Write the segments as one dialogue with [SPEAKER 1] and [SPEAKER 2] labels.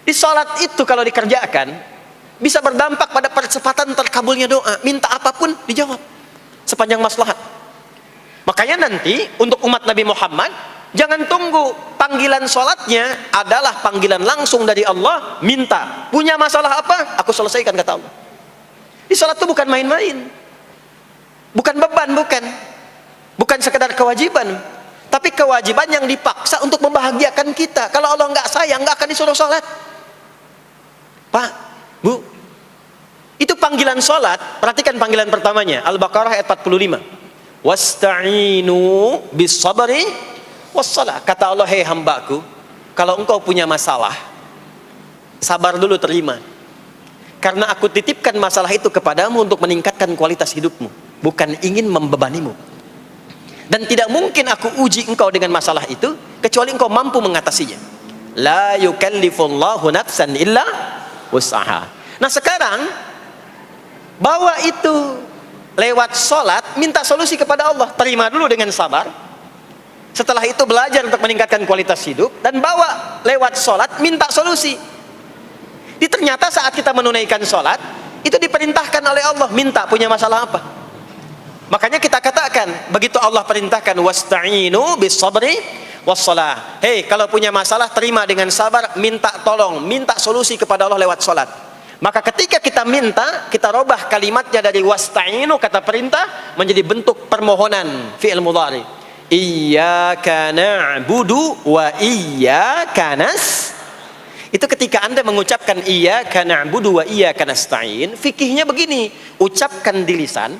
[SPEAKER 1] Di sholat itu kalau dikerjakan bisa berdampak pada percepatan terkabulnya doa. Minta apapun dijawab sepanjang maslahat. Makanya nanti untuk umat Nabi Muhammad, jangan tunggu panggilan sholatnya adalah panggilan langsung dari Allah. Minta, punya masalah apa? Aku selesaikan, kata Allah. Di sholat itu bukan main-main, bukan beban, bukan sekedar kewajiban, tapi kewajiban yang dipaksa untuk membahagiakan kita. Kalau Allah nggak sayang, nggak akan disuruh sholat. Pak, Bu, itu panggilan sholat. Perhatikan panggilan pertamanya, Al-Baqarah ayat 45. Wasta'inu bis sabri wassalah. Kata Allah, hei hambaku, kalau engkau punya masalah, sabar dulu, terima. Karena aku titipkan masalah itu kepadamu untuk meningkatkan kualitas hidupmu, bukan ingin membebanimu. Dan tidak mungkin aku uji engkau dengan masalah itu kecuali engkau mampu mengatasinya. La yukallifullahu nafsan illa wus'aha. Nah sekarang bawa itu lewat sholat, minta solusi kepada Allah. Terima dulu dengan sabar. Setelah itu belajar untuk meningkatkan kualitas hidup, dan bawa lewat sholat, minta solusi. Ternyata saat kita menunaikan sholat, itu diperintahkan oleh Allah, minta punya masalah apa. Makanya kita katakan, begitu Allah perintahkan, wasta'inu bis sabri wassalah. Hei, kalau punya masalah, terima dengan sabar, minta tolong, minta solusi kepada Allah lewat sholat. Maka ketika kita minta, kita robah kalimatnya dari wasta'inu, kata perintah, menjadi bentuk permohonan, fi'il mudhari. Iyyaka na'budu wa iyyaka nasta'in. Itu ketika Anda mengucapkan iyyaka na'budu wa iyyaka nasta'in, fikihnya begini, ucapkan di lisan,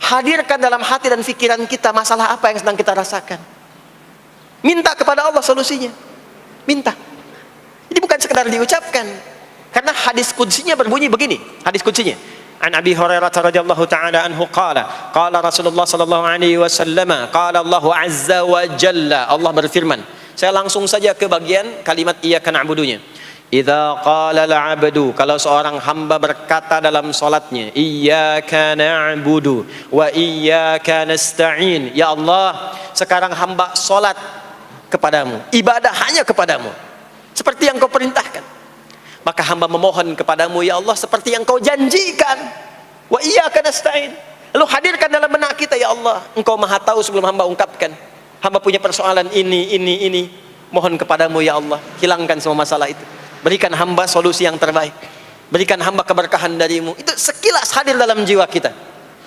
[SPEAKER 1] hadirkan dalam hati dan pikiran kita masalah apa yang sedang kita rasakan. Minta kepada Allah solusinya. Minta. Ini bukan sekedar diucapkan. Karena hadis qudsinya berbunyi begini, hadis qudsinya. An Abi Hurairah radhiyallahu ta'ala anhu qala, qala Rasulullah sallallahu alaihi wasallam, qala Allah azza wa jalla, Allah berfirman. Saya langsung saja ke bagian kalimat iyyaka na'budunya. Idza qala al-'abdu, kalau seorang hamba berkata dalam salatnya, iyyaka na'budu wa iyyaka nasta'in. Ya Allah, sekarang hamba salat kepadamu, ibadah hanya kepadamu, seperti yang kau perintahkan. Maka hamba memohon kepadamu, ya Allah, seperti yang kau janjikan. Wa iyyaka nasta'in. Lalu hadirkan dalam benak kita, ya Allah, engkau maha tahu sebelum hamba ungkapkan. Hamba punya persoalan ini. Mohon kepadamu, ya Allah, hilangkan semua masalah itu. Berikan hamba solusi yang terbaik. Berikan hamba keberkahan darimu. Itu sekilas hadir dalam jiwa kita.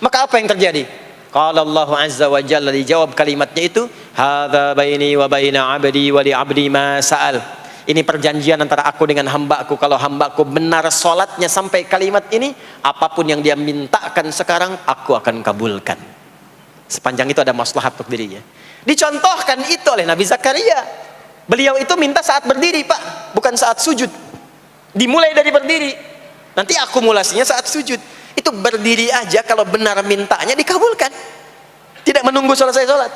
[SPEAKER 1] Maka apa yang terjadi? Qala Allah azza wa jalla, dijawab kalimatnya itu, hadza baini wa baina 'abdi wa li 'abdi ma sa'al. Ini perjanjian antara aku dengan hambaku. Kalau hambaku benar sholatnya sampai kalimat ini, apapun yang dia mintakan sekarang, aku akan kabulkan. Sepanjang itu ada maslahat untuk dirinya. Dicontohkan itu oleh Nabi Zakaria. Beliau itu minta saat berdiri, Pak, bukan saat sujud. Dimulai dari berdiri, nanti akumulasinya saat sujud. Itu berdiri aja, kalau benar mintanya dikabulkan. Tidak menunggu selesai sholat.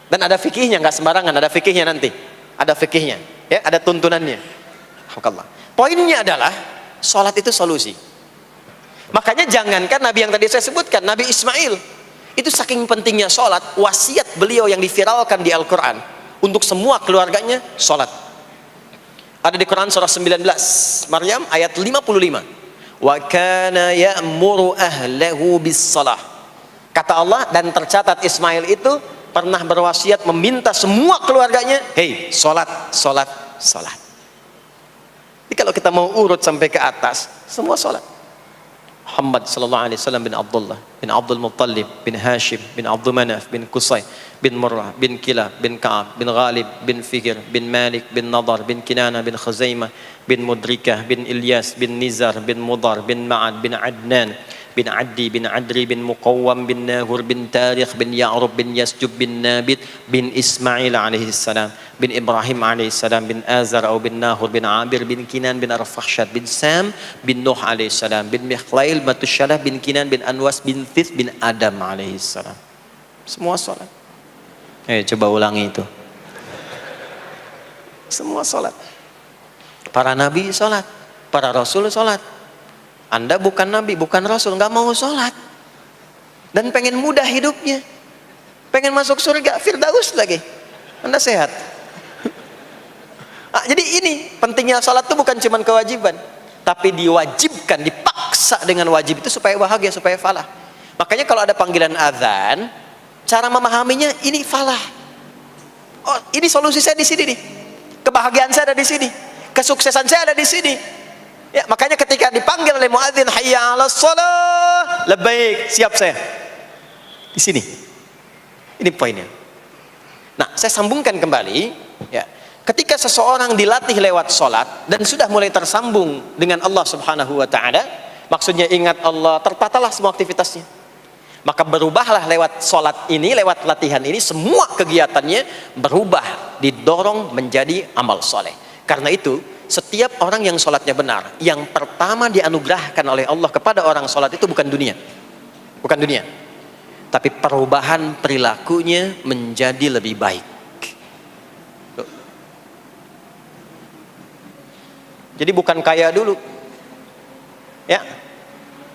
[SPEAKER 1] Dan ada fikihnya, nggak sembarangan, ada fikihnya nanti. Ada fikihnya, ya, ada tuntunannya. Poinnya adalah sholat itu solusi. Makanya jangankan Nabi yang tadi saya sebutkan, Nabi Ismail, itu saking pentingnya sholat, wasiat beliau yang diviralkan di Al-Quran untuk semua keluarganya, sholat. Ada di Quran surah 19 Maryam ayat 55. Wa kana ya'muru ahlahu bis salah. Kata Allah, dan tercatat Ismail itu pernah berwasiat meminta semua keluarganya, hei, sholat. Jadi kalau kita mau urut sampai ke atas, semua sholat. Muhammad sallallahu alaihi wasallam bin Abdullah bin Abdul Muttalib bin Hashim bin Abdul Manaf bin Qusay bin Murrah bin Kilab bin Ka'ab bin Ghalib bin Fikir bin Malik bin Nadar bin Kinana bin Khuzaimah bin Mudrikah bin Ilyas bin Nizar bin Mudar bin Ma'ad bin Adnan bin Addi bin Adri bin Muqawwam bin Nahur bin Tarikh bin Ya'rub bin Yasjub bin Nabit bin Ismail alaihi salam bin Ibrahim alaihi salam bin Azar atau bin Nahur bin Abir bin Kinan bin Arfakhshad bin Sam bin Nuh alaihi salam bin Mikhlail Matusyalah bin Kinan bin Anwas bin Thith bin Adam alaihi salam. Semua salat. Coba ulangi itu. Semua salat. Para nabi salat, para rasul salat. Anda bukan nabi, bukan rasul, nggak mau sholat dan pengen mudah hidupnya, pengen masuk surga Firdaus lagi. Anda sehat? Jadi ini pentingnya salat itu bukan cuma kewajiban, tapi diwajibkan, dipaksa dengan wajib itu supaya bahagia, supaya falah. Makanya kalau ada panggilan azan, cara memahaminya ini falah. Oh, ini solusi saya di sini nih. Kebahagiaan saya ada di sini. Kesuksesan saya ada di sini. Ya, makanya ketika dipanggil oleh muadzin, hayya 'alas shalah, labbaik, siap saya. Di sini. Ini poinnya. Nah, saya sambungkan kembali, ya. Ketika seseorang dilatih lewat salat dan sudah mulai tersambung dengan Allah Subhanahu wa taala, maksudnya ingat Allah, tertatalah semua aktivitasnya. Maka berubahlah lewat salat ini, lewat latihan ini, semua kegiatannya berubah, didorong menjadi amal soleh. Karena itu, setiap orang yang salatnya benar, yang pertama dianugerahkan oleh Allah kepada orang salat itu bukan dunia. Bukan dunia. Tapi perubahan perilakunya menjadi lebih baik. Jadi bukan kaya dulu. Ya.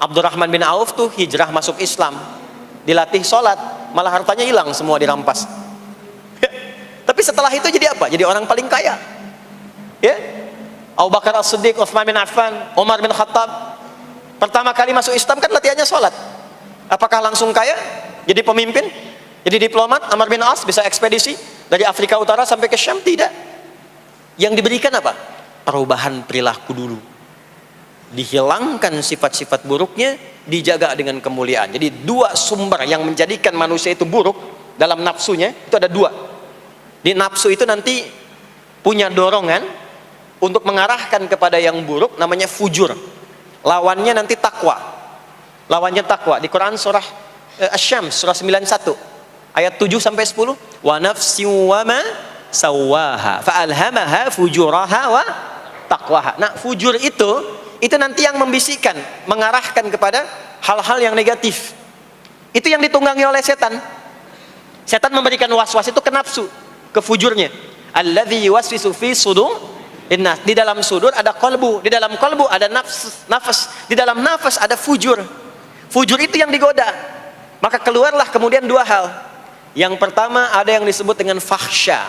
[SPEAKER 1] Abdurrahman bin Auf tuh hijrah masuk Islam. Dilatih sholat, malah hartanya hilang semua dirampas. Ya. Tapi setelah itu jadi apa? Jadi orang paling kaya. Ya. Abu Bakar As-Siddiq, Utsman bin Affan, Umar bin Khattab. Pertama kali masuk Islam kan latihannya sholat. Apakah langsung kaya? Jadi pemimpin? Jadi diplomat? Amr bin As bisa ekspedisi dari Afrika Utara sampai ke Syam? Tidak. Yang diberikan apa? Perubahan perilaku dulu. Dihilangkan sifat-sifat buruknya, dijaga dengan kemuliaan. Jadi dua sumber yang menjadikan manusia itu buruk dalam nafsunya, itu ada dua. Di nafsu itu nanti punya dorongan untuk mengarahkan kepada yang buruk, namanya fujur. Lawannya nanti takwa. Lawannya takwa. Di Quran surah Asy-Syams surah 91 ayat 7 sampai 10, wa nafsi wa ma sawaha fa alhamaha fujuraha wa taqwaha. Nah, fujur itu nanti yang membisikkan, mengarahkan kepada hal-hal yang negatif. Itu yang ditunggangi oleh setan. Setan memberikan was-was itu ke nafsu, ke fujurnya. Alladzi yuwaswisu fi sudur innas. Di dalam sudur ada qalbu, di dalam qalbu ada nafas, di dalam nafas ada fujur. Fujur itu yang digoda. Maka keluarlah kemudian dua hal. Yang pertama ada yang disebut dengan fahsya.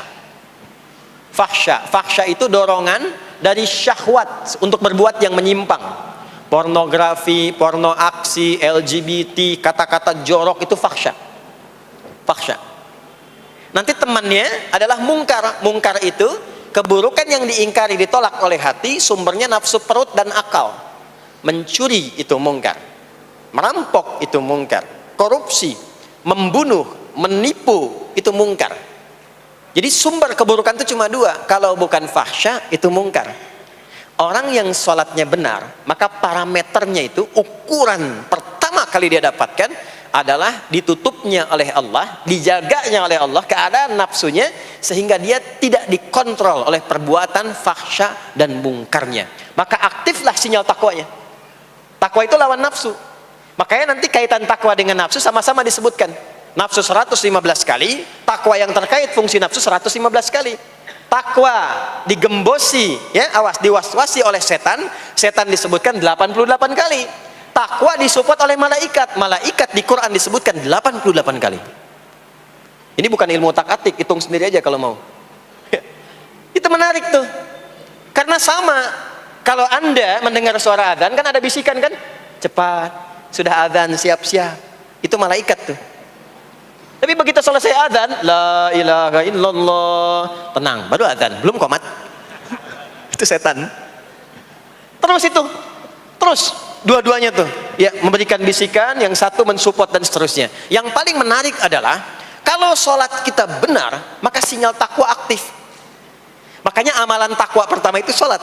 [SPEAKER 1] Fahsya itu dorongan dari syahwat untuk berbuat yang menyimpang. Pornografi, porno aksi, LGBT, kata-kata jorok itu fahsya. Fahsya. Nanti temannya adalah mungkar. Mungkar itu keburukan yang diingkari, ditolak oleh hati, sumbernya nafsu perut dan akal. Mencuri itu mungkar. Merampok itu mungkar. Korupsi, membunuh, menipu itu mungkar. Jadi sumber keburukan itu cuma dua. Kalau bukan fahsya itu mungkar. Orang yang sholatnya benar, maka parameternya itu, ukuran pertama kali dia dapatkan adalah ditutupnya oleh Allah, dijaganya oleh Allah keadaan nafsunya, sehingga dia tidak dikontrol oleh perbuatan fahsya dan mungkarnya. Maka aktiflah sinyal takwanya. Takwa itu lawan nafsu. Makanya nanti kaitan takwa dengan nafsu sama-sama disebutkan. Nafsu 115 kali, takwa yang terkait fungsi nafsu 115 kali. Takwa digembosi, ya, awas, diwaswasi oleh setan, setan disebutkan 88 kali. Takwa disupport oleh malaikat, malaikat di Quran disebutkan 88 kali. Ini bukan ilmu tak-atik, hitung sendiri aja kalau mau. Itu menarik tuh. Karena sama, kalau Anda mendengar suara adzan kan ada bisikan kan? Cepat, sudah adzan, siap-siap. Itu malaikat tuh. Tapi begitu selesai adzan, la ilaha illallah, tenang, baru adzan, belum qomat. Itu setan. Terus dua-duanya tuh, ya, memberikan bisikan, yang satu mensupport dan seterusnya. Yang paling menarik adalah kalau sholat kita benar, maka sinyal takwa aktif. Makanya amalan takwa pertama itu sholat.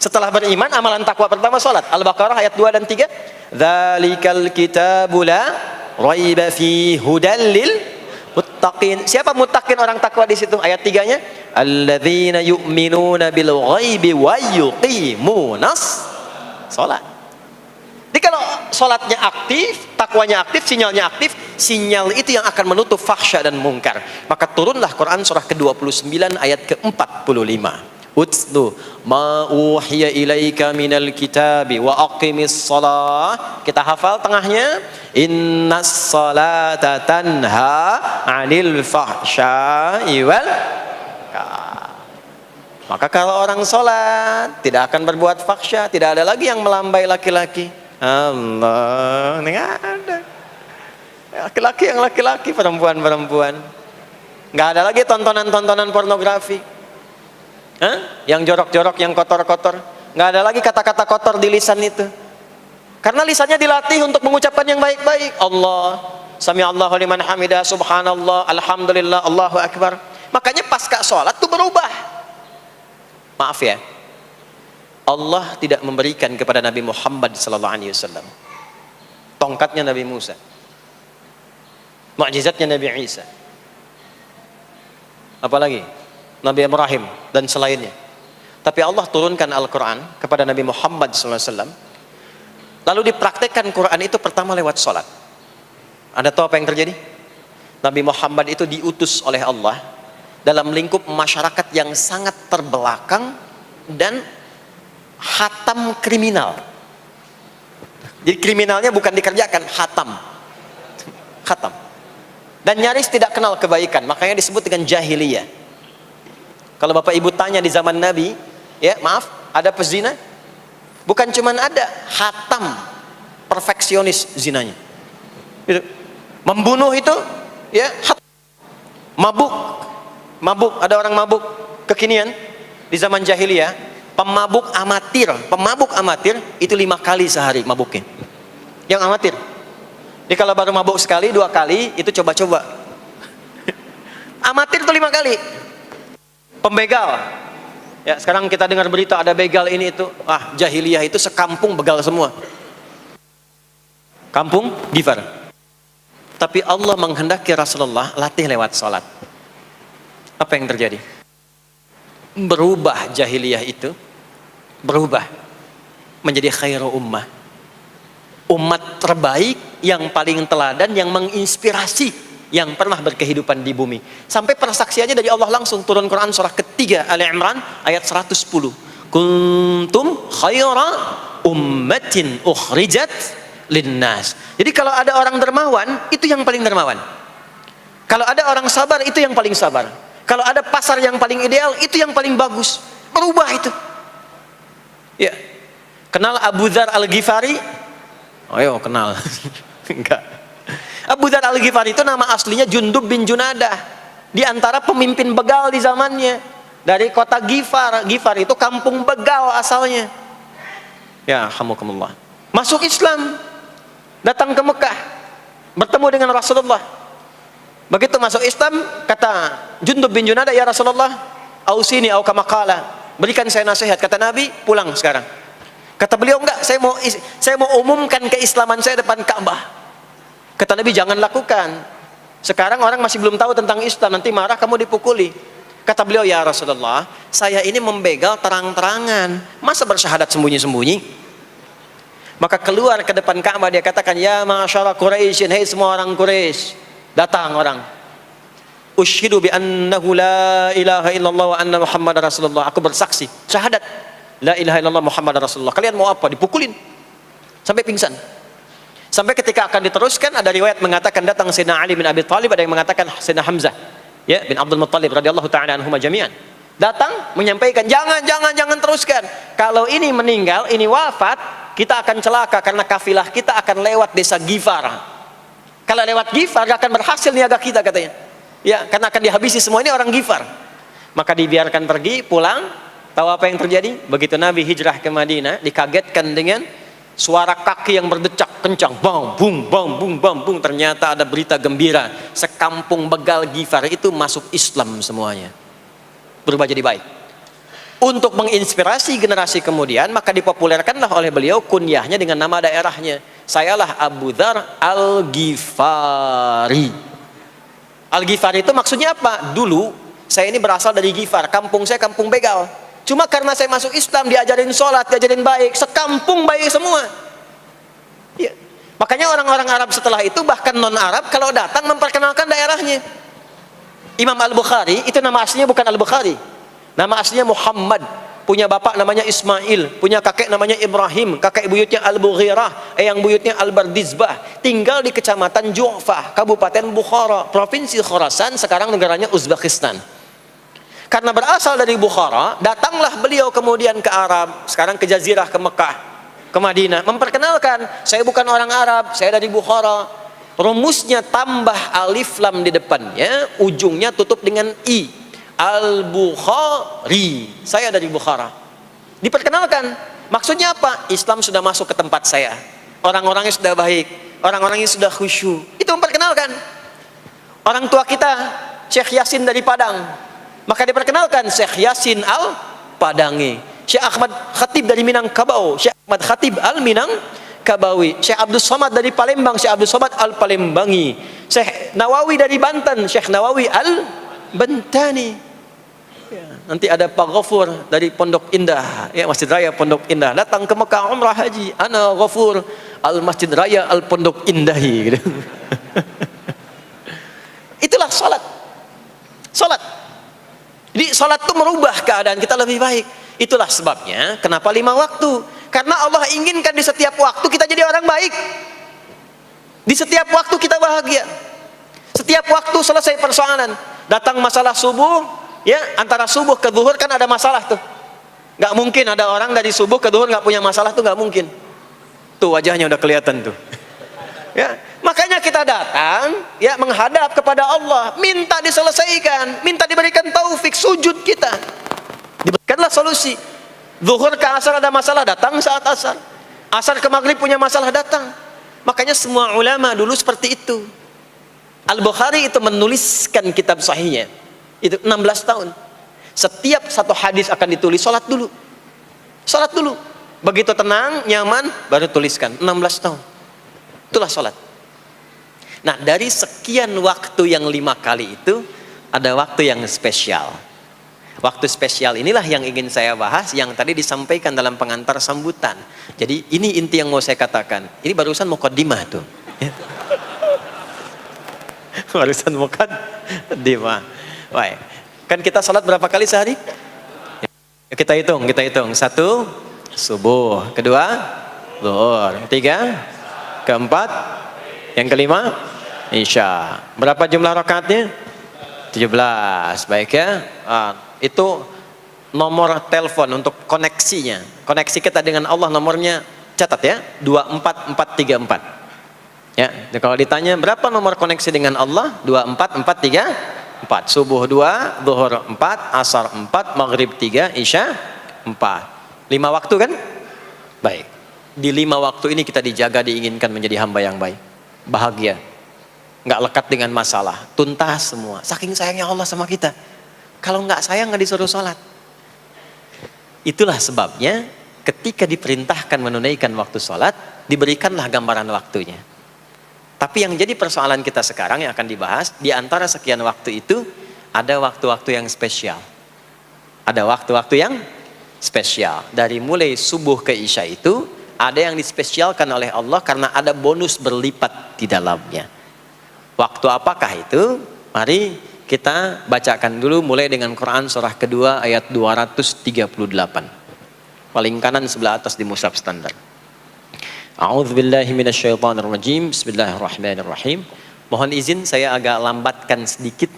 [SPEAKER 1] Setelah beriman, amalan takwa pertama sholat. Al-Baqarah ayat 2 dan 3. Dzalikal kitabu la raiba fi hudal lil muttaqin. Siapa muttaqin, orang takwa di situ? Ayat 3-nya, alladzina yu'minuna bil ghaibi wa yuqimunas sholat. Jadi kalau sholatnya aktif, takwanya aktif, sinyalnya aktif, sinyal itu yang akan menutup fahsya dan mungkar. Maka turunlah Quran surah ke-29 ayat ke-45. Utlu ma uhiya ilaika minal kitabi wa aqimis shalah. Kita hafal tengahnya, innas salata tanha 'anil fahsya'i wal Maka kalau orang sholat tidak akan berbuat fahsya, tidak ada lagi yang melambai laki-laki. Allah, nggak ada. Laki-laki yang laki-laki, perempuan-perempuan. Nggak ada lagi tontonan-tontonan pornografi. Yang jorok-jorok, yang kotor-kotor. Nggak ada lagi kata-kata kotor di lisan itu. Karena lisannya dilatih untuk mengucapkan yang baik-baik. Allah, sami'allahu liman hamidah, subhanallah, alhamdulillah, Allahu akbar. Makanya pasca sholat itu berubah. Maaf ya, Allah tidak memberikan kepada Nabi Muhammad SAW tongkatnya Nabi Musa, mukjizatnya Nabi Isa, apalagi Nabi Ibrahim dan selainnya. Tapi Allah turunkan Al-Quran kepada Nabi Muhammad SAW, lalu dipraktekkan Quran itu pertama lewat sholat. Anda tahu apa yang terjadi? Nabi Muhammad itu diutus oleh Allah dalam lingkup masyarakat yang sangat terbelakang dan hatam kriminal. Jadi kriminalnya bukan dikerjakan, hatam. Dan nyaris tidak kenal kebaikan, makanya disebut dengan jahiliyah. Kalau Bapak Ibu tanya di zaman Nabi, ya maaf, ada pezina? Bukan cuman ada, hatam, perfeksionis zinanya. Gitu. Membunuh itu, ya, mabuk, ada orang mabuk kekinian di zaman jahiliyah, pemabuk amatir itu 5 kali sehari mabuknya. Yang amatir. Jadi kalau baru mabuk sekali, 2 kali itu coba-coba. Amatir itu 5 kali. Pembegal. Ya, sekarang kita dengar berita ada begal ini itu. Jahiliyah itu sekampung begal semua. Kampung Gifar. Tapi Allah menghendaki Rasulullah latih lewat salat. Apa yang terjadi? Berubah jahiliyah itu, berubah menjadi khairu ummah. Umat terbaik yang paling teladan, yang menginspirasi, yang pernah berkehidupan di bumi. Sampai persaksiannya dari Allah langsung, turun Quran surah ketiga Ali Imran ayat 110. Kuntum khaira ummatin ukhrijat linnas. Jadi kalau ada orang dermawan, itu yang paling dermawan. Kalau ada orang sabar, itu yang paling sabar. Kalau ada pasar yang paling ideal, itu yang paling bagus. Berubah itu. Ya. Kenal Abu Dzar Al-Ghifari? Ayo kenal. Enggak. Abu Dzar Al-Ghifari itu nama aslinya Jundub bin Junadah. Di antara pemimpin begal di zamannya. Dari kota Ghifar. Ghifar itu kampung begal asalnya. Ya, hamukumullah. Masuk Islam. Datang ke Mekah. Bertemu dengan Rasulullah. Begitu masuk Islam, kata Jundub bin Junadah, ya Rasulullah, ausini au kama qala, berikan saya nasihat. Kata Nabi, pulang sekarang. Kata beliau, enggak, saya mau umumkan keislaman saya depan Ka'bah. Kata Nabi, jangan lakukan. Sekarang orang masih belum tahu tentang Islam, nanti marah kamu dipukuli. Kata beliau, ya Rasulullah, saya ini membegal terang-terangan, masa bersyahadat sembunyi-sembunyi? Maka keluar ke depan Ka'bah, dia katakan, ya ma'asyara Quraisyin, hei semua orang Quraisy. Datang orang, usyhidu bi annahu la ilaha illallah wa anna Muhammadar Rasulullah. Aku bersaksi, syahadat la ilaha illallah Muhammadar Rasulullah. Kalian mau apa? Dipukulin sampai pingsan. Sampai ketika akan diteruskan, ada riwayat mengatakan datang Sayyidina Ali bin Abi Thalib, ada yang mengatakan Sayyidina Hamzah, ya, bin Abdul Muttalib radhiyallahu ta'ala anhuma jami'an. Datang menyampaikan, jangan teruskan. Kalau ini meninggal, ini wafat, kita akan celaka karena kafilah kita akan lewat desa Ghifar. Kalau lewat Ghifar gak akan berhasil niaga kita, katanya. Ya, karena akan dihabisi semua, ini orang Ghifar. Maka dibiarkan pergi, pulang. Tahu apa yang terjadi? Begitu Nabi hijrah ke Madinah, dikagetkan dengan suara kaki yang berdecak kencang, bang bung bang bung bang bung. Ternyata ada berita gembira, sekampung begal Ghifar itu masuk Islam semuanya, berubah jadi baik. Untuk menginspirasi generasi kemudian, maka dipopulerkanlah oleh beliau kunyahnya dengan nama daerahnya. Sayalah Abu Dzar Al-Ghifari. Al-Ghifari itu maksudnya apa? Dulu saya ini berasal dari Ghifar, kampung saya kampung begal. Cuma karena saya masuk Islam, diajarin sholat, diajarin baik, sekampung baik semua. Ya. Makanya orang-orang Arab setelah itu, bahkan non-Arab, kalau datang memperkenalkan daerahnya. Imam Al-Bukhari, itu nama aslinya bukan Al-Bukhari. Nama aslinya Muhammad. Punya bapak namanya Ismail, punya kakek namanya Ibrahim, kakek buyutnya Al-Bughirah, eyang buyutnya Al-Bardizbah. Tinggal di kecamatan Ju'fah, Kabupaten Bukhara, Provinsi Khorasan, sekarang negaranya Uzbekistan. Karena berasal dari Bukhara, datanglah beliau kemudian ke Arab, sekarang ke Jazirah, ke Mekah, ke Madinah, memperkenalkan, saya bukan orang Arab, saya dari Bukhara. Rumusnya tambah alif lam di depannya, ujungnya tutup dengan i. Al-Bukhari, saya dari Bukhara. Diperkenalkan, maksudnya apa? Islam sudah masuk ke tempat saya, orang-orangnya sudah baik, orang-orangnya sudah khusyuk. Itu memperkenalkan. Orang tua kita, Syekh Yasin dari Padang, maka diperkenalkan Syekh Yasin Al-Padangi. Syekh Ahmad Khatib dari Minangkabau, Syekh Ahmad Khatib Al-Minangkabawi. Syekh Abdul Somad dari Palembang, Syekh Abdul Somad Al-Palembangi. Syekh Nawawi dari Banten, Syekh Nawawi Al-Bantani. Ya, nanti ada Pak Ghafur dari Pondok Indah, ya, Masjid Raya Pondok Indah, datang ke Mekah umrah haji. Ana Ghafur Al-Masjid Raya Al-Pondok Indahi gitu. Itulah salat. Salat. Jadi salat itu merubah keadaan kita lebih baik. Itulah sebabnya kenapa 5 waktu. Karena Allah inginkan di setiap waktu kita jadi orang baik. Di setiap waktu kita bahagia. Setiap waktu selesai persoalan. Datang masalah subuh, ya, antara subuh ke zuhur kan ada masalah tuh. Gak mungkin ada orang dari subuh ke zuhur gak punya masalah tuh, gak mungkin. Tuh wajahnya udah kelihatan tuh. Ya, makanya kita datang, ya, menghadap kepada Allah, minta diselesaikan, minta diberikan taufik, sujud kita, diberikanlah solusi. Zuhur ke asar ada masalah, datang saat asar. Asar ke maghrib punya masalah, datang. Makanya semua ulama dulu seperti itu. Al-Bukhari itu menuliskan kitab sahihnya itu 16 tahun. Setiap satu hadis akan ditulis, salat dulu. Salat dulu. Begitu tenang, nyaman, baru tuliskan. 16 tahun. Itulah sholat. Nah, dari sekian waktu yang 5 kali itu, ada waktu yang spesial. Waktu spesial inilah yang ingin saya bahas, yang tadi disampaikan dalam pengantar sambutan. Jadi ini inti yang mau saya katakan. Ini barusan muqaddimah tuh. Barusan muqaddimah. Baik. Kan kita sholat berapa kali sehari? Kita hitung. 1, subuh. 2, zuhur. 3, keempat, yang kelima, isya. Berapa jumlah rakaatnya? 17. Baik ya. Itu nomor telepon untuk koneksinya. Koneksi kita dengan Allah nomornya catat ya, 24434. Ya, kalau ditanya berapa nomor koneksi dengan Allah? 24434. Subuh 2, zuhur 4, asar 4, maghrib 3, isya 4. 5 waktu kan? Baik. Di 5 waktu ini kita dijaga, diinginkan menjadi hamba yang baik, bahagia, nggak lekat dengan masalah, tuntas semua. Saking sayangnya Allah sama kita. Kalau nggak sayang nggak disuruh sholat. Itulah sebabnya ketika diperintahkan menunaikan waktu sholat, diberikanlah gambaran waktunya. Tapi yang jadi persoalan kita sekarang yang akan dibahas, di antara sekian waktu itu ada waktu-waktu yang spesial. Ada waktu-waktu yang spesial. Dari mulai subuh ke isya itu ada yang dispesialkan oleh Allah karena ada bonus berlipat di dalamnya. Waktu apakah itu? Mari kita bacakan dulu mulai dengan Quran surah kedua ayat 238. Paling kanan sebelah atas di mushaf standar. A'udzubillahi minasyaitonirrajim. Bismillahirrahmanirrahim. Mohon izin saya agak lambatkan sedikit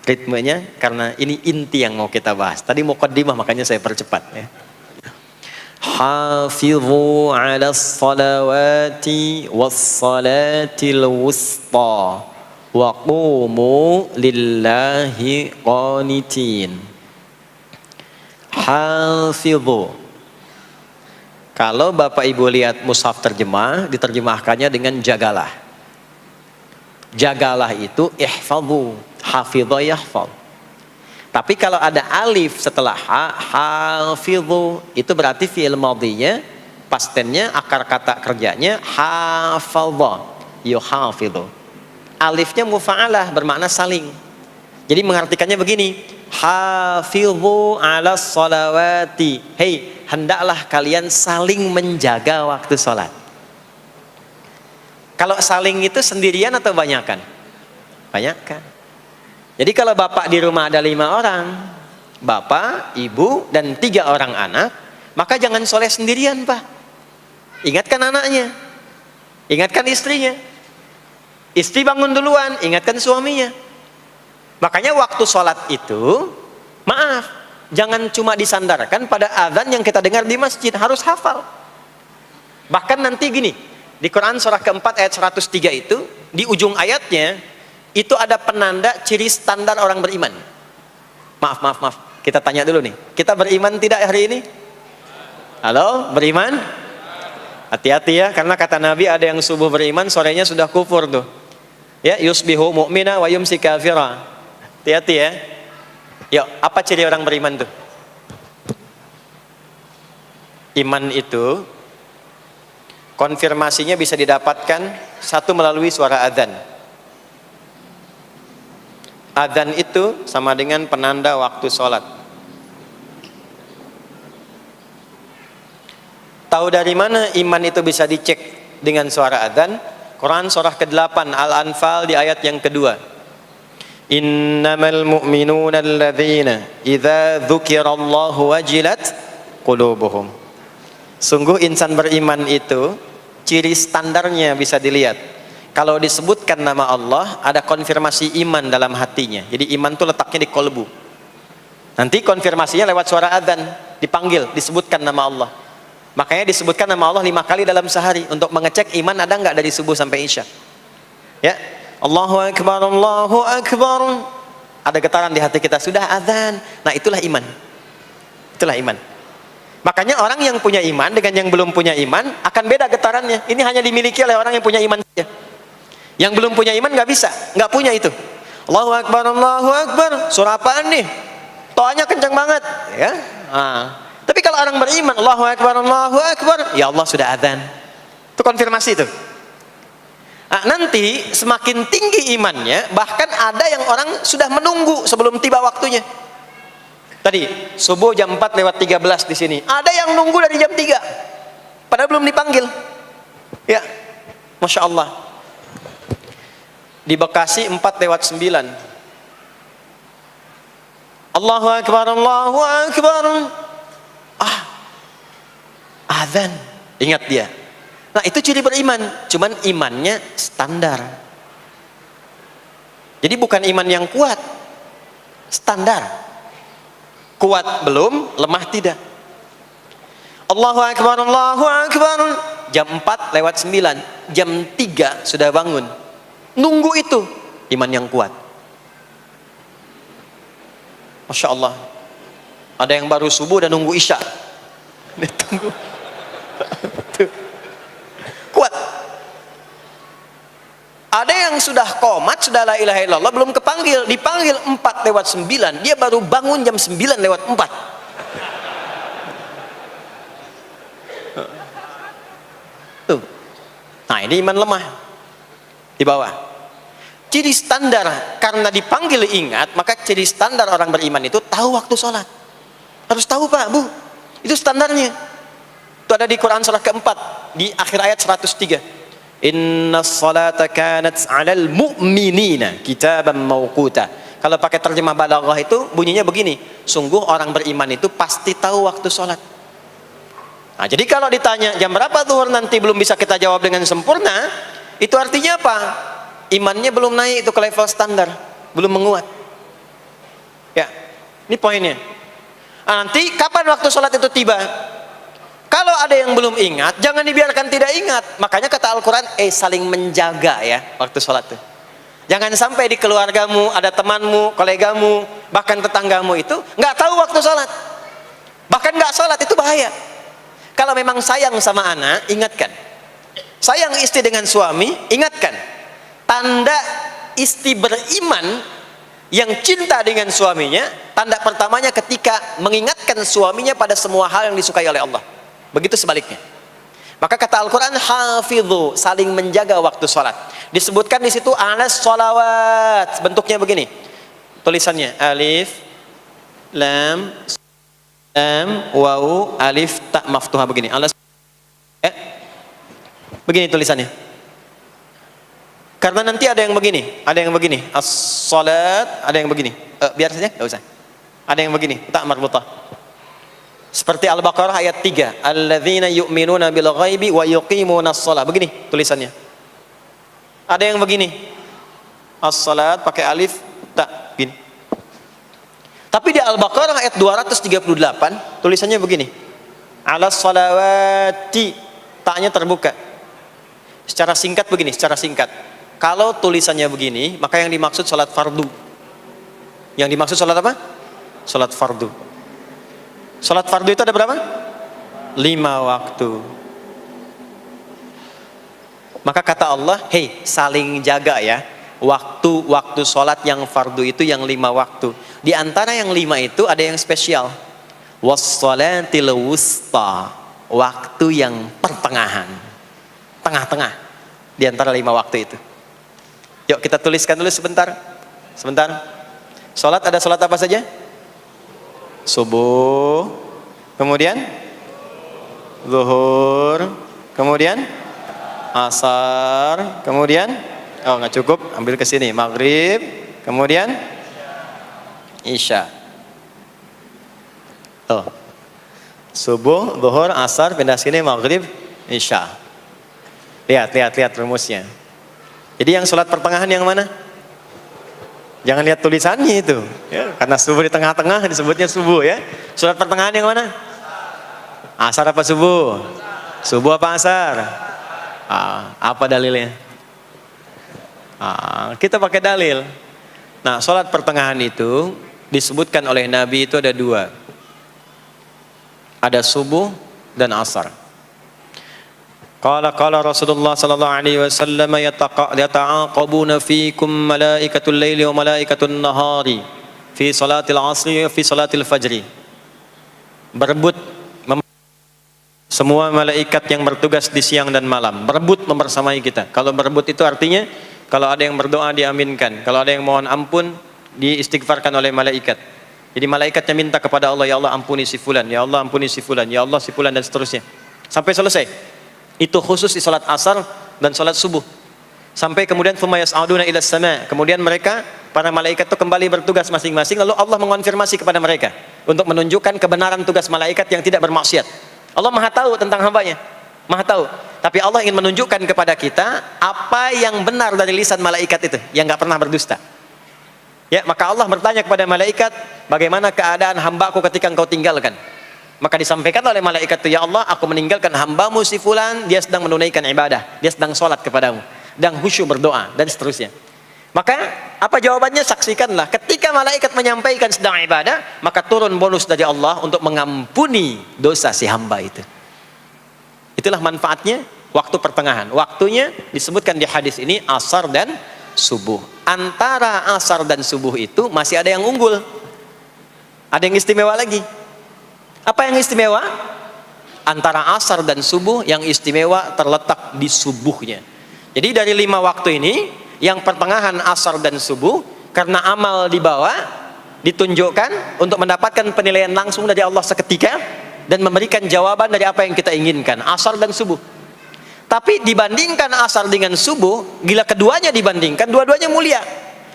[SPEAKER 1] ritmenya karena ini inti yang mau kita bahas. Tadi muqaddimah makanya saya percepat ya. Hafizu 'alas salawati was-salatil wusta wa qumu lillahi qanitin. Hafizu. Kalau Bapak Ibu lihat mushaf terjemah, diterjemahkannya dengan jagalah. Jagalah itu ihfazu, hafidha yahfaz. Tapi kalau ada alif setelah hafizu, itu berarti fi'il madhinya, past tense-nya, akar kata kerjanya hafadha, yuhafidhu. Alifnya mufa'alah, bermakna saling. Jadi mengartikannya begini, hafizu 'alas salawati. Hei, hendaklah kalian saling menjaga waktu sholat. Kalau saling itu sendirian atau banyakan? Banyakan. Jadi kalau bapak di rumah ada 5 orang, bapak, ibu, dan 3 orang anak, maka jangan soleh sendirian, Pak. Ingatkan anaknya, ingatkan istrinya. Istri bangun duluan, ingatkan suaminya. Makanya waktu sholat itu Maaf, jangan cuma disandarkan pada azan yang kita dengar di masjid, harus hafal. Bahkan nanti gini, di Quran surah keempat ayat 103 itu, di ujung ayatnya, itu ada penanda ciri standar orang beriman. Maaf. Kita tanya dulu nih, kita beriman tidak hari ini? Halo, beriman? Hati-hati ya, karena kata Nabi ada yang subuh beriman, sorenya sudah kufur tuh. Ya, yusbihu mu'mina wa yumsi kafira. Hati-hati ya. Yuk, apa ciri orang beriman tuh? Iman itu konfirmasinya bisa didapatkan satu melalui suara adzan. Adzan itu sama dengan penanda waktu sholat. Tahu dari mana iman itu bisa dicek dengan suara adzan? Quran surah ke-8 Al-Anfal di ayat yang kedua. Innamal mu'minuna alladzina idza dzukirallahu wajilat qulubuhum. Sungguh insan beriman itu ciri standarnya bisa dilihat. Kalau disebutkan nama Allah, ada konfirmasi iman dalam hatinya. Jadi iman itu letaknya di kolbu. Nanti konfirmasinya lewat suara adzan, dipanggil, disebutkan nama Allah. Makanya disebutkan nama Allah 5 kali dalam sehari untuk mengecek iman ada nggak dari subuh sampai isya. Ya, Allahu Akbar, Allahu Akbar. Ada getaran di hati kita, sudah adzan. Nah, itulah iman. Itulah iman. Makanya orang yang punya iman dengan yang belum punya iman akan beda getarannya. Ini hanya dimiliki oleh orang yang punya iman saja. Yang belum punya iman nggak bisa, nggak punya itu. Allahu Akbar, Allahu Akbar. Surah apaan nih? Toanya kencang banget, ya. Tapi kalau orang beriman, Allahu Akbar, Allahu Akbar, ya Allah sudah adzan. Itu konfirmasi itu. Nanti semakin tinggi imannya, bahkan ada yang orang sudah menunggu sebelum tiba waktunya. Tadi subuh jam 4 lewat 13 di sini. Ada yang nunggu dari jam 3. Padahal belum dipanggil. Ya. Masya Allah. Di Bekasi 4 lewat 9. Allahu Akbar, Allahu Akbar. Azan. Ingat dia. Nah, itu ciri beriman. Cuman imannya standar. Jadi bukan iman yang kuat. Standar. Kuat belum, lemah tidak. Allahu Akbar, Allahu Akbar. Jam 4 lewat 9. Jam 3 sudah bangun. Nunggu itu. Iman yang kuat. Masya Allah. Ada yang baru subuh dan nunggu isya. Tunggu. Kuat. Ada yang sudah qomat, sudah la ilaha illallah, belum kepanggil, dipanggil 4 lewat 9, dia baru bangun jam 9 lewat 4. Tuh. Nah, ini iman lemah. Di bawah. Ciri standar, karena dipanggil ingat, maka ciri standar orang beriman itu tahu waktu sholat. Harus tahu Pak, Bu. Itu standarnya. Itu ada di Quran surah keempat di akhir ayat 103. Inna salata kanat 'alal mu'minina kitaban mawquta. Kalau pakai terjemah balaghah itu bunyinya begini, sungguh orang beriman itu pasti tahu waktu sholat. Nah, jadi kalau ditanya jam berapa zuhur nanti belum bisa kita jawab dengan sempurna, itu artinya apa? Imannya belum naik itu ke level standar, belum menguat. Ya, ini poinnya. Nanti kapan waktu sholat itu tiba? Kalau ada yang belum ingat, jangan dibiarkan tidak ingat. Makanya kata Al-Quran, saling menjaga ya waktu sholat itu. Jangan sampai di keluargamu, ada temanmu, kolegamu, bahkan tetanggamu itu nggak tahu waktu sholat. Bahkan nggak sholat, itu bahaya. Kalau memang sayang sama anak, ingatkan. Sayang istri dengan suami, ingatkan. Tanda istri beriman yang cinta dengan suaminya, tanda pertamanya ketika mengingatkan suaminya pada semua hal yang disukai oleh Allah. Begitu sebaliknya. Maka kata Al-Quran, hafidhu, saling menjaga waktu sholat. Disebutkan di situ alas sholawat. Bentuknya begini. Tulisannya alif, lam, waw, alif, ta maftuha begini. Alas. Begini tulisannya. Karena nanti ada yang begini, ada yang begini. As-sholat, ada yang begini. Biar saja, enggak usah. Ada yang begini, ta marbutah. Seperti Al-Baqarah ayat 3, alladzina yu'minuna bil ghaibi wa yuqimunas shalah. Begini tulisannya. Ada yang begini. As-salat pakai alif, ta, gini. Tapi di Al-Baqarah ayat 238 tulisannya begini. Alas salawati, taknya terbuka. Secara singkat begini, secara singkat. Kalau tulisannya begini, maka yang dimaksud salat fardu. Yang dimaksud salat apa? Salat fardu. Salat fardu itu ada berapa? 5 waktu. Maka kata Allah, hei, saling jaga ya. Waktu salat yang fardu itu yang 5 waktu. Di antara yang 5 itu ada yang spesial. Was-salatil wusta, waktu yang pertengahan. Tengah-tengah di antara 5 waktu itu. Yuk kita tuliskan dulu sebentar. Sebentar. Salat ada salat apa saja? Subuh, kemudian zuhur, kemudian asar, kemudian oh nggak cukup, ambil ke sini, maghrib, kemudian isya. Oh, subuh, zuhur, asar, pindah sini, maghrib, isya. Lihat rumusnya. Jadi yang sholat pertengahan yang mana? Jangan lihat tulisannya itu, ya, karena subuh di tengah-tengah disebutnya subuh ya. Sholat pertengahan yang mana? Asar apa subuh? Subuh apa asar? Apa dalilnya? Kita pakai dalil. Nah, sholat pertengahan itu disebutkan oleh Nabi itu ada 2. Ada subuh dan asar. Qala Rasulullah sallallahu alaihi wasallam yata'aqabuna fiikum malaikatul laili wa malaikatun nahari fi salatil asri wa fi salatil fajri. Berebut semua malaikat yang bertugas di siang dan malam, berebut membersamai kita. Kalau berebut itu artinya kalau ada yang berdoa diaminkan, kalau ada yang mohon ampun diistighfarkan oleh malaikat. Jadi malaikatnya minta kepada Allah, ya Allah ampuni si fulan, ya Allah ampuni si fulan, ya Allah si fulan, dan seterusnya sampai selesai. Itu khusus di salat asar dan salat subuh. Sampai kemudian thumma yas'aduna ila sama', kemudian mereka para malaikat itu kembali bertugas masing-masing, lalu Allah mengonfirmasi kepada mereka untuk menunjukkan kebenaran tugas malaikat yang tidak bermaksiat. Allah Maha tahu tentang hambanya, Maha tahu. Tapi Allah ingin menunjukkan kepada kita apa yang benar dari lisan malaikat itu, yang nggak pernah berdusta. Ya, maka Allah bertanya kepada malaikat, bagaimana keadaan hambaku ketika engkau tinggalkan? Maka disampaikan oleh malaikat itu, ya Allah, aku meninggalkan hambamu si fulan, dia sedang menunaikan ibadah, dia sedang sholat kepadamu, dan khusyuk berdoa, dan seterusnya. Maka apa jawabannya? Saksikanlah, ketika malaikat menyampaikan sedang ibadah, maka turun bonus dari Allah untuk mengampuni dosa si hamba itu. Itulah manfaatnya waktu pertengahan. Waktunya disebutkan di hadis ini asar dan subuh. Antara asar dan subuh itu masih ada yang unggul, ada yang istimewa lagi. Apa yang istimewa? Antara asar dan subuh yang istimewa terletak di subuhnya. Jadi dari 5 waktu ini, yang pertengahan asar dan subuh, karena amal di bawah ditunjukkan untuk mendapatkan penilaian langsung dari Allah seketika dan memberikan jawaban dari apa yang kita inginkan, asar dan subuh. Tapi dibandingkan asar dengan subuh, bila keduanya dibandingkan, dua-duanya mulia.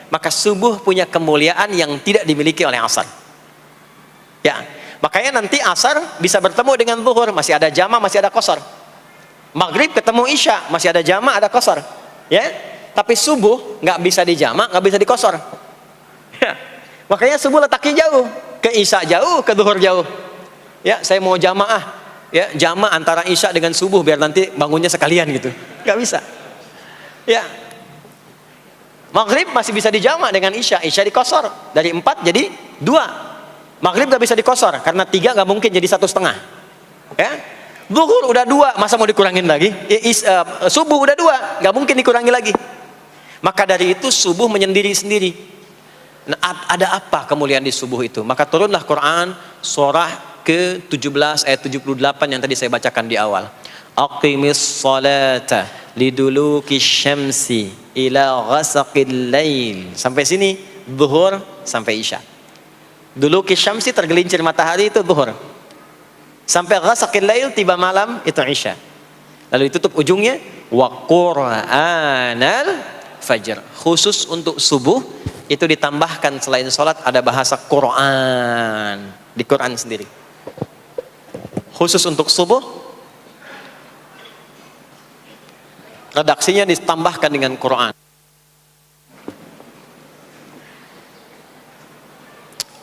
[SPEAKER 1] Maka subuh punya kemuliaan yang tidak dimiliki oleh asar. Ya, makanya nanti asar bisa bertemu dengan zuhur, masih ada jama, masih ada qasar. Maghrib ketemu isya, masih ada jama, ada qasar. Ya, tapi subuh nggak bisa di jama, nggak bisa di qasar. Ya, makanya subuh letaknya jauh, ke isya jauh, ke zuhur jauh. Ya, saya mau jamaah, ya jama antara isya dengan subuh biar nanti bangunnya sekalian gitu, nggak bisa. Ya, maghrib masih bisa di jama dengan isya, isya di qasar, dari 4 jadi 2. Maghrib gak bisa dikosor karena 3 gak mungkin jadi 1,5. Ya, zuhur udah 2, masa mau dikurangin lagi? Subuh udah 2, gak mungkin dikurangi lagi. Maka dari itu subuh menyendiri-sendiri. Nah, ada apa kemuliaan di subuh itu? Maka turunlah Quran surah ke-17 ayat 78 yang tadi saya bacakan di awal. Aqimis salata liduluki syamsi ila ghasaqil lail. Sampai sini zuhur sampai isya. Dulu kisyamsi tergelincir matahari itu zuhur. Sampai ghasaqil lail tiba malam itu isya. Lalu ditutup ujungnya wa qur'anal fajr. Khusus untuk subuh itu ditambahkan selain salat ada bahasa Quran di Quran sendiri. Khusus untuk subuh redaksinya ditambahkan dengan Quran.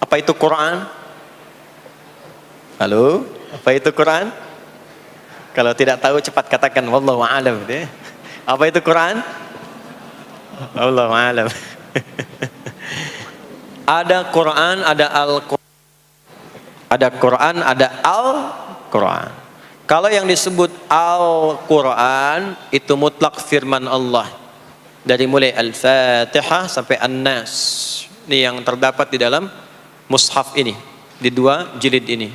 [SPEAKER 1] Apa Apa itu Quran? Halo, apa itu Quran? Kalau tidak tahu cepat katakan wallahu a'lam. Apa itu Quran? Wallahu a'lam. Ada Quran, ada Al-Quran. Ada Quran, ada Al-Quran. Kalau yang disebut Al-Quran itu mutlak firman Allah. Dari mulai Al-Fatihah sampai An-Nas. Ini yang terdapat di dalam mushaf ini, di 2 jilid ini.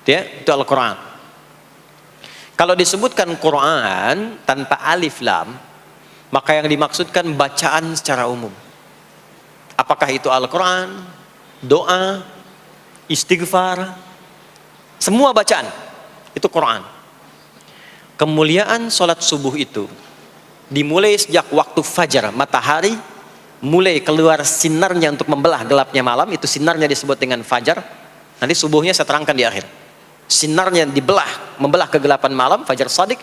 [SPEAKER 1] Ya, itu Al-Quran. Kalau disebutkan Quran tanpa alif lam, maka yang dimaksudkan bacaan secara umum. Apakah itu Al-Quran, doa, istighfar, semua bacaan itu Quran. Kemuliaan sholat subuh itu dimulai sejak waktu fajar, matahari mulai keluar sinarnya untuk membelah gelapnya malam, itu sinarnya disebut dengan fajar. Nanti subuhnya saya terangkan di akhir. Sinarnya dibelah, membelah kegelapan malam, fajar shadiq.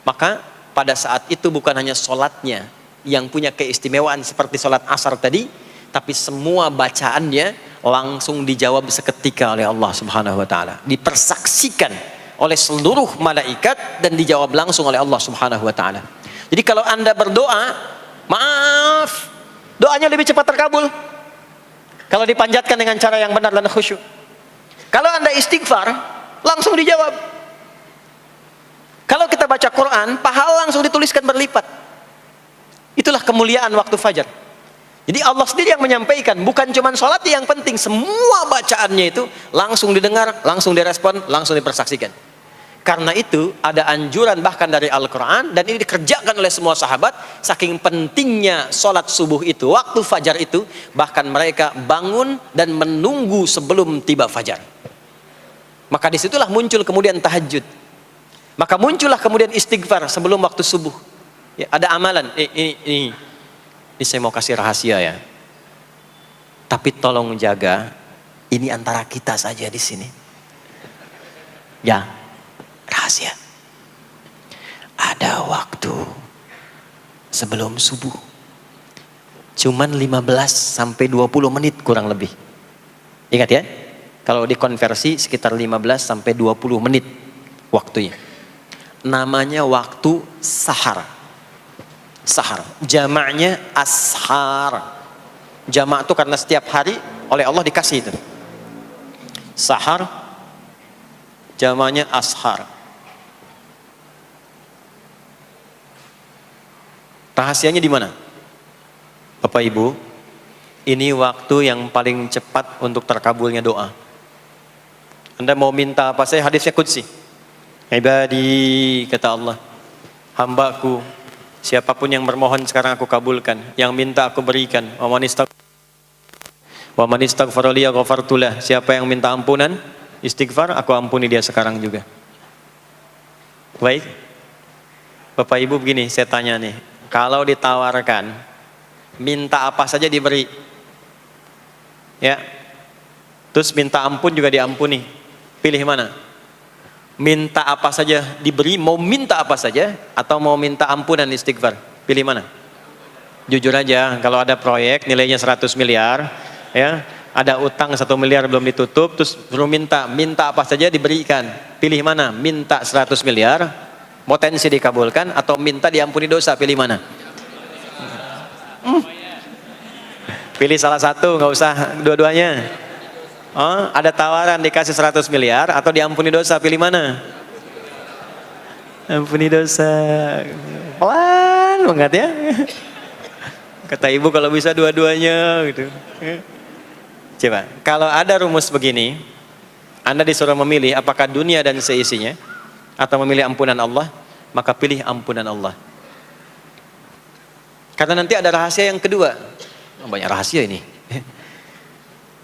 [SPEAKER 1] Maka pada saat itu bukan hanya sholatnya yang punya keistimewaan seperti sholat asar tadi, tapi semua bacaannya langsung dijawab seketika oleh Allah Subhanahu wa taala. Dipersaksikan oleh seluruh malaikat dan dijawab langsung oleh Allah Subhanahu wa taala. Jadi kalau Anda berdoa, maaf, doanya lebih cepat terkabul kalau dipanjatkan dengan cara yang benar dan khusyuk. Kalau Anda istighfar, langsung dijawab. Kalau kita baca Quran, pahala langsung dituliskan berlipat. Itulah kemuliaan waktu fajar. Jadi Allah sendiri yang menyampaikan, bukan cuma sholat yang penting, semua bacaannya itu langsung didengar, langsung direspon, langsung dipersaksikan. Karena itu ada anjuran bahkan dari Al-Quran, dan ini dikerjakan oleh semua sahabat, saking pentingnya sholat subuh itu, waktu fajar itu, bahkan mereka bangun dan menunggu sebelum tiba fajar. Maka disitulah muncul kemudian tahajud. Maka muncullah kemudian istighfar sebelum waktu subuh. Ya, ada amalan, ini saya mau kasih rahasia ya. Tapi tolong jaga, ini antara kita saja di sini. Ya, rahasia. Ada waktu sebelum subuh. Cuman 15 sampai 20 menit kurang lebih. Ingat ya, kalau dikonversi sekitar 15 sampai 20 menit waktunya. Namanya waktu sahar. Sahar, jamaknya ashar. Jamak itu karena setiap hari oleh Allah dikasih itu. Sahar, jamaknya ashar. Rahasianya di mana? Bapak Ibu, ini waktu yang paling cepat untuk terkabulnya doa. Anda mau minta apa saja, hadisnya qudsi. Ibadi, kata Allah, hambaku, siapapun yang bermohon sekarang aku kabulkan, yang minta aku berikan. Wa man istaghfara li ghafartu lah. Siapa yang minta ampunan, istighfar, aku ampuni dia sekarang juga. Baik. Bapak Ibu begini, saya tanya nih, kalau ditawarkan minta apa saja diberi. Ya. Terus minta ampun juga diampuni. Pilih mana? Minta apa saja diberi, mau minta apa saja, atau mau minta ampunan istighfar? Pilih mana? Jujur aja, kalau ada proyek nilainya 100 miliar, ya, ada utang 1 miliar belum ditutup, terus belum minta apa saja diberikan. Pilih mana? Minta 100 miliar, potensi dikabulkan, atau minta diampuni dosa? Pilih mana? Pilih salah satu, nggak usah dua-duanya. Oh, ada tawaran dikasih 100 miliar atau diampuni dosa, pilih mana? Ampuni dosa. Pelan banget ya. Kata ibu kalau bisa dua-duanya gitu. Coba, kalau ada rumus begini, Anda disuruh memilih apakah dunia dan seisinya atau memilih ampunan Allah, maka pilih ampunan Allah. Karena nanti ada rahasia yang kedua. Banyak rahasia ini.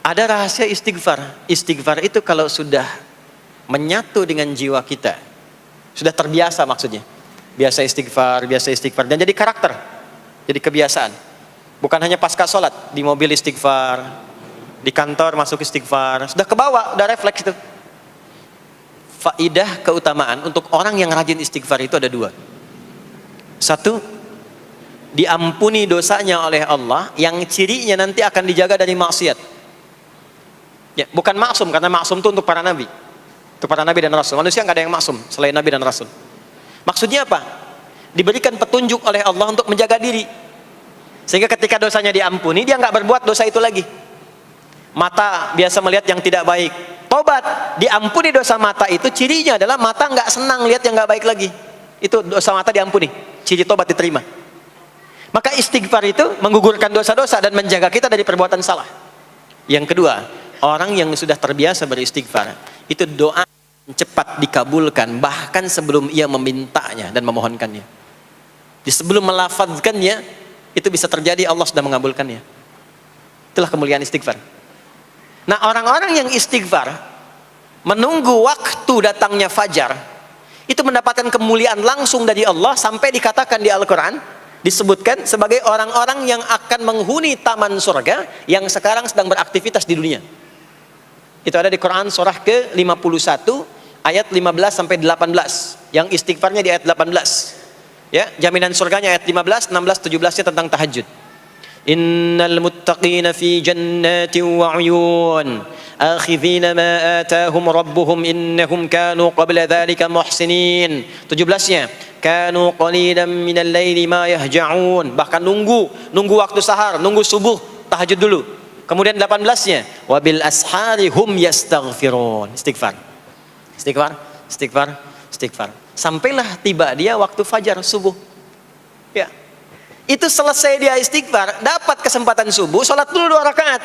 [SPEAKER 1] Ada rahasia istighfar. Istighfar itu kalau sudah menyatu dengan jiwa kita, sudah terbiasa maksudnya. Biasa istighfar, dan jadi karakter, jadi kebiasaan. Bukan hanya pasca sholat, di mobil istighfar, di kantor masuk istighfar, sudah kebawa, udah refleks itu. Faidah keutamaan untuk orang yang rajin istighfar itu ada 2. 1, diampuni dosanya oleh Allah, yang cirinya nanti akan dijaga dari maksiat. Ya, bukan maksum, karena maksum itu untuk para nabi. Untuk para nabi dan rasul. Manusia nggak ada yang maksum selain nabi dan rasul. Maksudnya apa? Diberikan petunjuk oleh Allah untuk menjaga diri. Sehingga ketika dosanya diampuni, dia nggak berbuat dosa itu lagi. Mata biasa melihat yang tidak baik. Tobat, diampuni dosa mata itu, cirinya adalah mata nggak senang lihat yang nggak baik lagi. Itu dosa mata diampuni. Ciri tobat diterima. Maka istighfar itu menggugurkan dosa-dosa dan menjaga kita dari perbuatan salah. Yang kedua, orang yang sudah terbiasa beristighfar, itu doa cepat dikabulkan bahkan sebelum ia memintanya dan memohonkannya. Sebelum melafazkannya, itu bisa terjadi Allah sudah mengabulkannya. Itulah kemuliaan istighfar. Nah, orang-orang yang istighfar menunggu waktu datangnya fajar, itu mendapatkan kemuliaan langsung dari Allah, sampai dikatakan di Al-Quran, disebutkan sebagai orang-orang yang akan menghuni taman surga yang sekarang sedang beraktivitas di dunia. Itu ada di Quran surah ke-51 ayat 15 sampai 18. Yang istighfarnya di ayat 18. Ya, jaminan surganya ayat 15, 16, 17-nya tentang tahajud. Innal muttaqina fi jannatin wa 'uyun akhidhina ma atahum rabbuhum innahum kanu qabla dhalika muhsinin. 17-nya kanu qalilan minal laili ma yahja'un, bahkan nunggu waktu sahar, nunggu subuh, tahajud dulu. Kemudian 18-nya wabil ashari hum yastaghfirun. Istighfar. Sampailah tiba dia waktu fajar subuh. Ya. Itu selesai dia istighfar, dapat kesempatan subuh, sholat dulu 2 rakaat.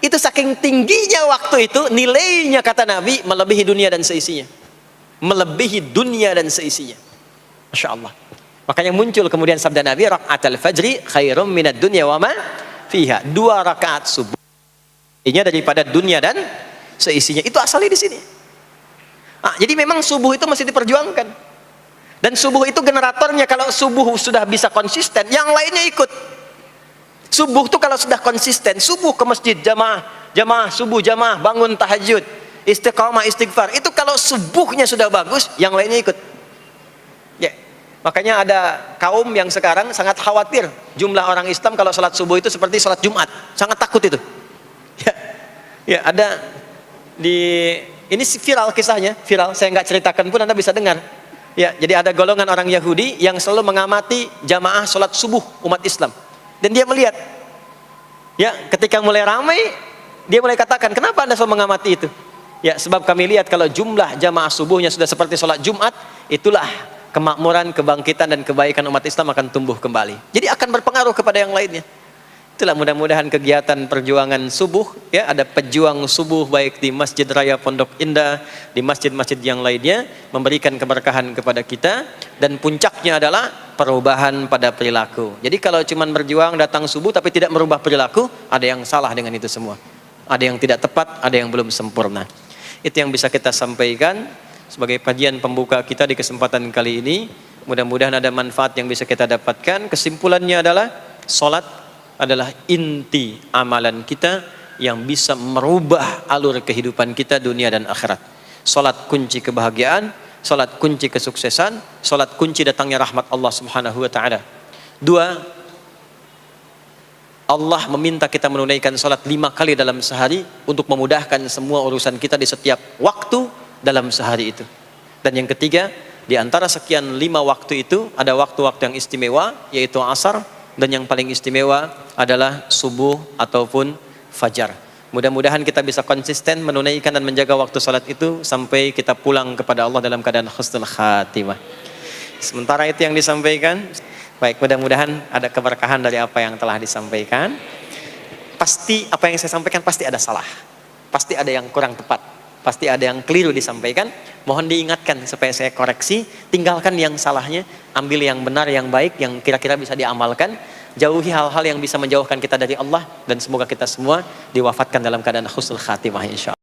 [SPEAKER 1] Itu saking tingginya waktu itu, nilainya kata Nabi melebihi dunia dan seisinya. Melebihi dunia dan seisinya. Masya Allah. Makanya muncul kemudian sabda Nabi, raka'atul fajri khairum minad dunya wa ma fiha. 2 rakaat subuh ini daripada dunia dan seisinya. Itu asalnya di sini. Jadi memang subuh itu masih diperjuangkan. Dan subuh itu generatornya, kalau subuh sudah bisa konsisten, yang lainnya ikut. Subuh itu kalau sudah konsisten, subuh ke masjid jamaah subuh jamaah, bangun tahajud, istiqamah, istighfar. Itu kalau subuhnya sudah bagus, yang lainnya ikut. Ya. Makanya ada kaum yang sekarang sangat khawatir jumlah orang Islam kalau sholat subuh itu seperti sholat Jumat, sangat takut itu. Ya, ada ini viral kisahnya, saya nggak ceritakan pun Anda bisa dengar. Ya, jadi ada golongan orang Yahudi yang selalu mengamati jamaah sholat subuh umat Islam, dan dia melihat, ya, ketika mulai ramai, dia mulai katakan, kenapa Anda selalu mengamati itu? Ya, sebab kami lihat kalau jumlah jamaah subuhnya sudah seperti sholat Jumat, itulah kemakmuran, kebangkitan dan kebaikan umat Islam akan tumbuh kembali. Jadi akan berpengaruh kepada yang lainnya. Itulah mudah-mudahan kegiatan perjuangan subuh, ya, ada pejuang subuh baik di Masjid Raya Pondok Indah, di masjid-masjid yang lainnya, memberikan keberkahan kepada kita, dan puncaknya adalah perubahan pada perilaku. Jadi kalau cuma berjuang datang subuh tapi tidak merubah perilaku, ada yang salah dengan itu semua. Ada yang tidak tepat, ada yang belum sempurna. Itu yang bisa kita sampaikan sebagai kajian pembuka kita di kesempatan kali ini. Mudah-mudahan ada manfaat yang bisa kita dapatkan. Kesimpulannya adalah salat adalah inti amalan kita yang bisa merubah alur kehidupan kita dunia dan akhirat. Salat kunci kebahagiaan, salat kunci kesuksesan, salat kunci datangnya rahmat Allah Subhanahu wa taala. 2, Allah meminta kita menunaikan salat 5 kali dalam sehari untuk memudahkan semua urusan kita di setiap waktu dalam sehari itu. Dan yang ketiga, di antara sekian 5 waktu itu ada waktu-waktu yang istimewa, yaitu asar, dan yang paling istimewa adalah subuh ataupun fajar. Mudah-mudahan kita bisa konsisten menunaikan dan menjaga waktu salat itu sampai kita pulang kepada Allah dalam keadaan husnul khatimah. Sementara itu yang disampaikan. Baik, mudah-mudahan ada keberkahan dari apa yang telah disampaikan. Pasti apa yang saya sampaikan pasti ada salah, pasti ada yang kurang tepat, pasti ada yang keliru disampaikan. Mohon diingatkan supaya saya koreksi, tinggalkan yang salahnya, ambil yang benar, yang baik, yang kira-kira bisa diamalkan. Jauhi hal-hal yang bisa menjauhkan kita dari Allah, dan semoga kita semua diwafatkan dalam keadaan husnul khatimah insyaallah.